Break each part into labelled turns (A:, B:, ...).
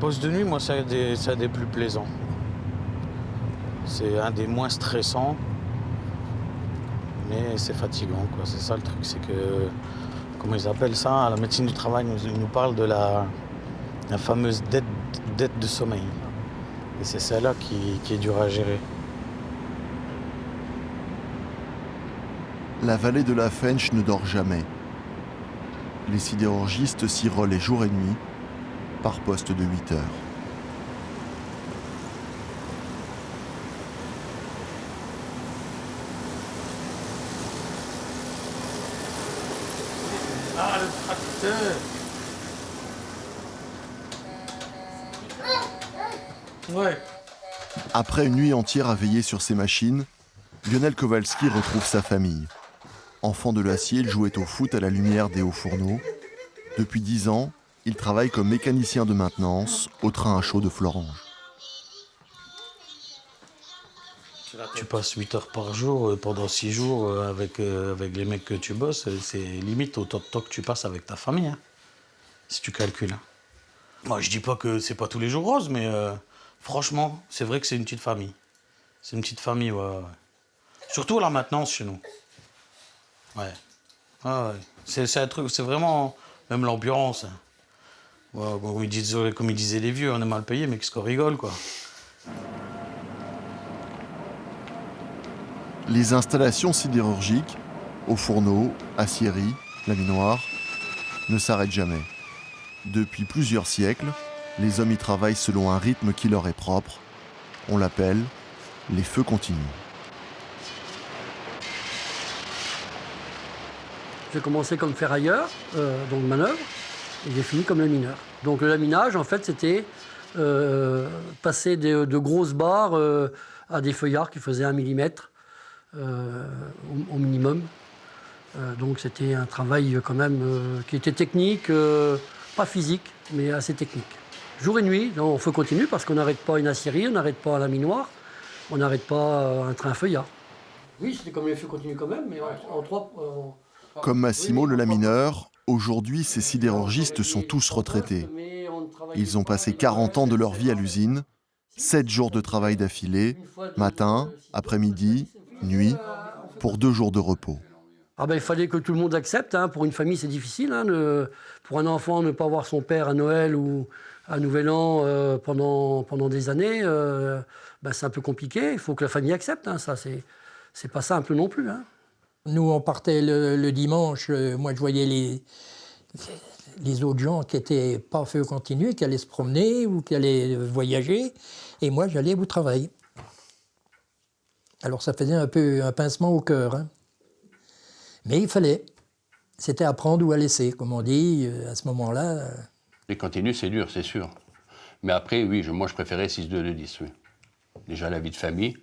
A: Poste de nuit, moi, c'est un des plus plaisants. C'est un des moins stressants, mais c'est fatigant, quoi. C'est ça le truc, c'est que, comment ils appellent ça, la médecine du travail ils nous parle de la fameuse dette de sommeil. Et c'est celle-là qui est dure à gérer.
B: La vallée de la Fensch ne dort jamais. Les sidérurgistes s'y relaient jour et nuit, par poste de 8 heures.
A: Ah, le tracteur! Ouais.
B: Après une nuit entière à veiller sur ses machines, Lionel Kowalski retrouve sa famille. Enfant de l'acier, il jouait au foot à la lumière des hauts fourneaux. Depuis 10 ans, il travaille comme mécanicien de maintenance au train à chaud de Florange.
A: Tu passes 8 heures par jour pendant 6 jours avec les mecs que tu bosses, c'est limite autant de temps que tu passes avec ta famille, hein, si tu calcules. Moi, je dis pas que c'est pas tous les jours rose, mais franchement, c'est vrai que c'est une petite famille. C'est une petite famille, ouais, ouais. Surtout la maintenance chez nous. Ouais. Ah ouais. C'est un truc, c'est vraiment même l'ambiance. Ouais, comme ils disaient les vieux, on est mal payé, mais qu'est-ce qu'on rigole, quoi.
B: Les installations sidérurgiques, aux fourneaux, aciéries, laminoirs, ne s'arrêtent jamais. Depuis plusieurs siècles, les hommes y travaillent selon un rythme qui leur est propre. On l'appelle les feux continus.
C: J'ai commencé comme ferrailleur, donc manœuvre, et j'ai fini comme lamineur. Donc le laminage, en fait, c'était passer de grosses barres à des feuillards qui faisaient 1 millimètre au minimum. Donc c'était un travail quand même qui était technique, pas physique, mais assez technique. Jour et nuit, on feu continu parce qu'on n'arrête pas une aciérie, on n'arrête pas un laminoir, on n'arrête pas un train feuillard. Oui, c'était comme les feux continus quand même, mais en trois...
B: Comme Massimo le lamineur, aujourd'hui ces sidérurgistes sont tous retraités. Ils ont passé 40 ans de leur vie à l'usine, 7 jours de travail d'affilée, matin, après-midi, nuit, pour 2 jours de repos.
C: Ah ben, il fallait que tout le monde accepte. Hein. Pour une famille, c'est difficile. Hein, pour un enfant, ne pas voir son père à Noël ou à Nouvel An pendant des années, ben, c'est un peu compliqué. Il faut que la famille accepte. Hein. Ça, c'est pas simple non plus. Hein.
D: Nous, on partait le dimanche. Moi, je voyais les autres gens qui n'étaient pas feu continu, qui allaient se promener ou qui allaient voyager. Et moi, j'allais au travail. Alors, ça faisait un peu un pincement au cœur. Hein. Mais il fallait. C'était à prendre ou à laisser, comme on dit, à ce moment-là.
E: Les continus, c'est dur, c'est sûr. Mais après, oui, moi, je préférais 6-2-2-10, oui. Déjà, la vie de famille,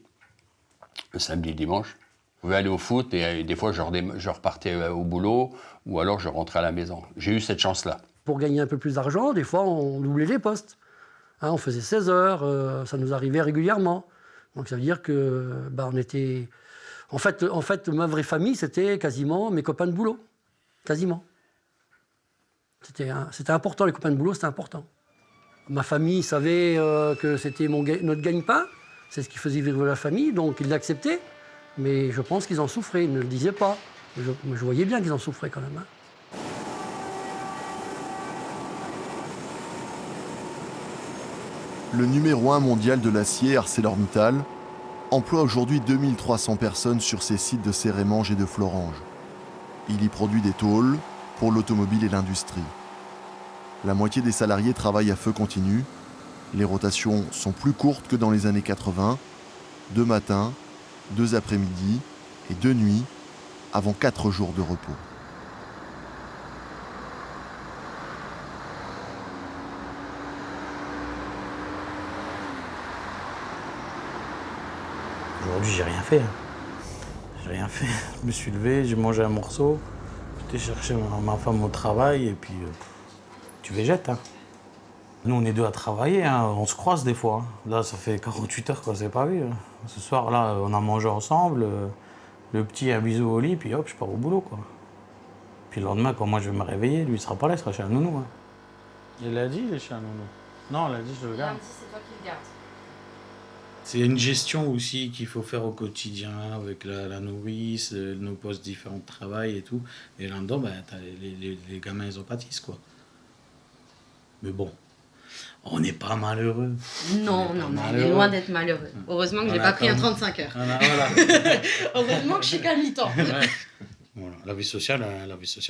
E: le samedi et dimanche. Je pouvais aller au foot et des fois, je repartais au boulot ou alors je rentrais à la maison. J'ai eu cette chance-là.
C: Pour gagner un peu plus d'argent, des fois, on doublait les postes. Hein, on faisait 16 heures, ça nous arrivait régulièrement. Donc, ça veut dire que on était... En fait, ma vraie famille, c'était quasiment mes copains de boulot. Quasiment. C'était important, les copains de boulot, c'était important. Ma famille savait que c'était notre gagne-pain. C'est ce qui faisait vivre la famille, donc ils l'acceptaient. Mais je pense qu'ils en souffraient, ils ne le disaient pas. Je voyais bien qu'ils en souffraient quand même. Hein.
B: Le numéro 1 mondial de l'acier, ArcelorMittal, emploie aujourd'hui 2300 personnes sur ses sites de Sérémange et de Florange. Il y produit des tôles pour l'automobile et l'industrie. La moitié des salariés travaillent à feu continu. Les rotations sont plus courtes que dans les années 80. 2 matins, 2 après-midi et 2 nuits, avant 4 jours de repos.
A: Aujourd'hui, j'ai rien fait. J'ai rien fait. Je me suis levé, j'ai mangé un morceau, j'étais chercher ma femme au travail et puis tu végètes. Hein. Nous, on est deux à travailler, hein. On se croise des fois. Hein. Là, ça fait 48 heures qu'on s'est pas vu. Hein. Ce soir, là, on a mangé ensemble. Le petit, un bisou au lit, puis hop, je pars au boulot, quoi. Puis le lendemain, quand moi je vais me réveiller, lui, il sera pas là, il sera chez un nounou. Hein. Il l'a dit, il est chez un nounou. Non, lundi, je le garde.
F: Lundi, c'est toi qui le gardes.
A: C'est une gestion aussi qu'il faut faire au quotidien avec la nourrice, nos postes différents de travail et tout. Et là-dedans, ben, les gamins, ils en pâtissent, quoi. Mais bon, on n'est pas malheureux.
F: Non, on est loin d'être malheureux. Heureusement que j'ai pas pris un 35 heures.
A: Voilà.
F: Heureusement que je suis qu'à mi-temps.
A: Ouais. Voilà. La vie sociale,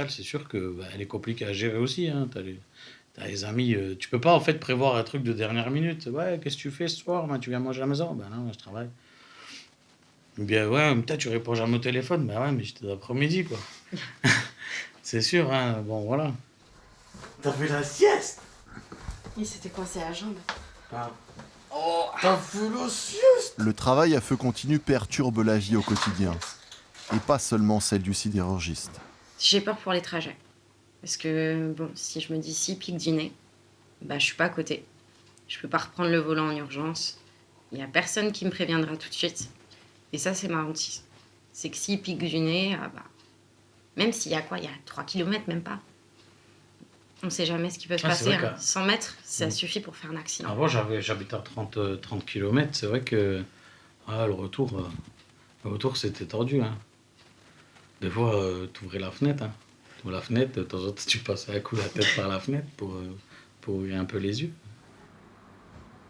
A: c'est sûr que elle est compliquée à gérer aussi. Hein. T'as les amis, tu peux pas en fait prévoir un truc de dernière minute. Ouais, qu'est-ce que tu fais ce soir? Ben, tu viens manger à la maison? Ben non, je travaille. Ou bien, ouais, peut-être tu réponds jamais au téléphone. Ben ouais, mais j'étais d'après-midi, quoi. C'est sûr, hein. Bon, voilà. T'as fait la sieste?
F: Il s'était coincé à la jambe.
A: Ah. Oh, t'as fait la sieste?
B: Le travail à feu continu perturbe la vie au quotidien. Et pas seulement celle du sidérurgiste.
F: J'ai peur pour les trajets. Parce que, bon, si je me dis si pique du nez, bah, je suis pas à côté. Je peux pas reprendre le volant en urgence. Il y a personne qui me préviendra tout de suite. Et ça, c'est ma hantise. C'est que s'il pique du nez, ah bah, même s'il y a quoi, il y a 3 km, même pas. On sait jamais ce qui peut se passer. Hein. 100 mètres, ça suffit pour faire un accident.
A: Avant, j'habitais à 30 km. C'est vrai que le retour, c'était tordu. Hein. Des fois, tu ouvrais la fenêtre. Hein. Tu ouvrais la fenêtre, de temps en temps, tu passais un coup la tête par la fenêtre pour ouvrir un peu les yeux.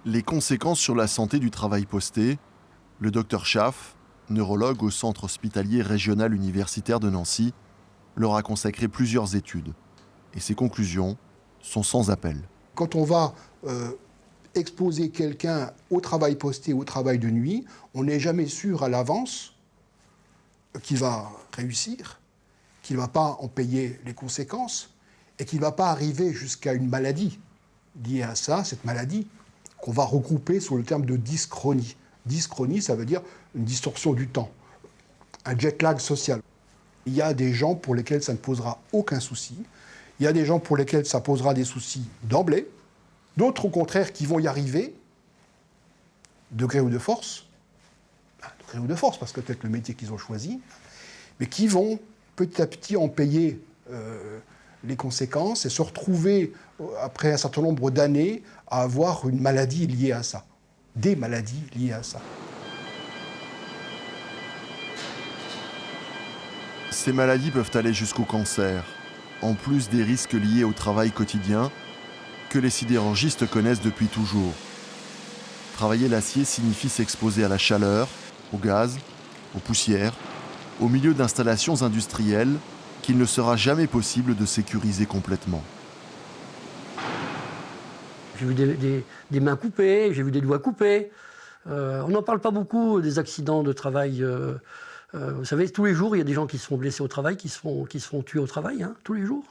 B: Les conséquences sur la santé du travail posté, le docteur Schaff, neurologue au Centre hospitalier régional universitaire de Nancy, leur a consacré plusieurs études. Et ses conclusions sont sans appel.
G: Quand on va exposer quelqu'un au travail posté, au travail de nuit, on n'est jamais sûr à l'avance qu'il va réussir, qu'il ne va pas en payer les conséquences et qu'il ne va pas arriver jusqu'à une maladie liée à ça, cette maladie qu'on va regrouper sous le terme de dyschronie. Dyschronie, ça veut dire une distorsion du temps, un jet lag social. Il y a des gens pour lesquels ça ne posera aucun souci. Il y a des gens pour lesquels ça posera des soucis d'emblée. D'autres, au contraire, qui vont y arriver, de gré ou de force, parce que peut-être le métier qu'ils ont choisi, mais qui vont petit à petit en payer les conséquences et se retrouver, après un certain nombre d'années, à avoir une maladie liée à ça. Des maladies liées à ça.
B: Ces maladies peuvent aller jusqu'au cancer, en plus des risques liés au travail quotidien que les sidérurgistes connaissent depuis toujours. Travailler l'acier signifie s'exposer à la chaleur, au gaz, aux poussières, au milieu d'installations industrielles qu'il ne sera jamais possible de sécuriser complètement.
C: J'ai vu des mains coupées, j'ai vu des doigts coupés. On n'en parle pas beaucoup des accidents de travail. Vous savez, tous les jours, il y a des gens qui se font blesser au travail, qui se font tuer au travail, hein, tous les jours.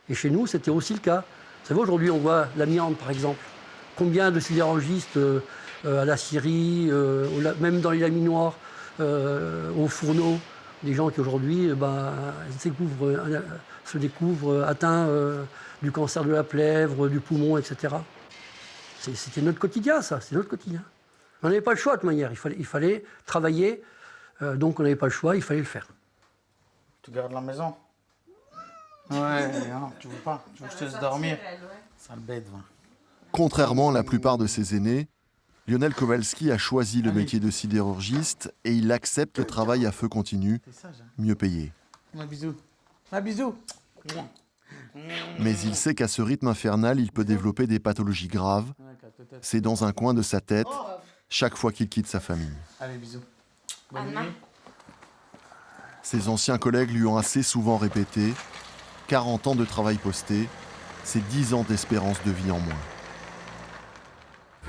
C: Et chez nous, c'était aussi le cas. Vous savez, aujourd'hui, on voit l'amiante, par exemple. Combien de sidérurgistes à la scierie, même dans les laminoirs, aux fourneaux, des gens qui aujourd'hui se découvrent atteints du cancer de la plèvre, du poumon, etc. C'était notre quotidien, ça, c'est notre quotidien. On n'avait pas le choix de toute manière, il fallait travailler, donc on n'avait pas le choix, il fallait le faire.
A: Tu gardes la maison? Ouais, non, tu veux pas? Tu veux que je te laisse dormir? Sale bête, va.
B: Contrairement à la plupart de ses aînés, Lionel Kowalski a choisi le métier de sidérurgiste et il accepte le travail à feu continu, mieux payé.
A: Un bisou. Un bisou.
B: Mais il sait qu'à ce rythme infernal, il peut développer des pathologies graves. C'est dans un coin de sa tête, chaque fois qu'il quitte sa famille.
A: Allez, bisous. Bonne nuit.
B: Ses anciens collègues lui ont assez souvent répété 40 ans de travail posté, c'est 10 ans d'espérance de vie en moins.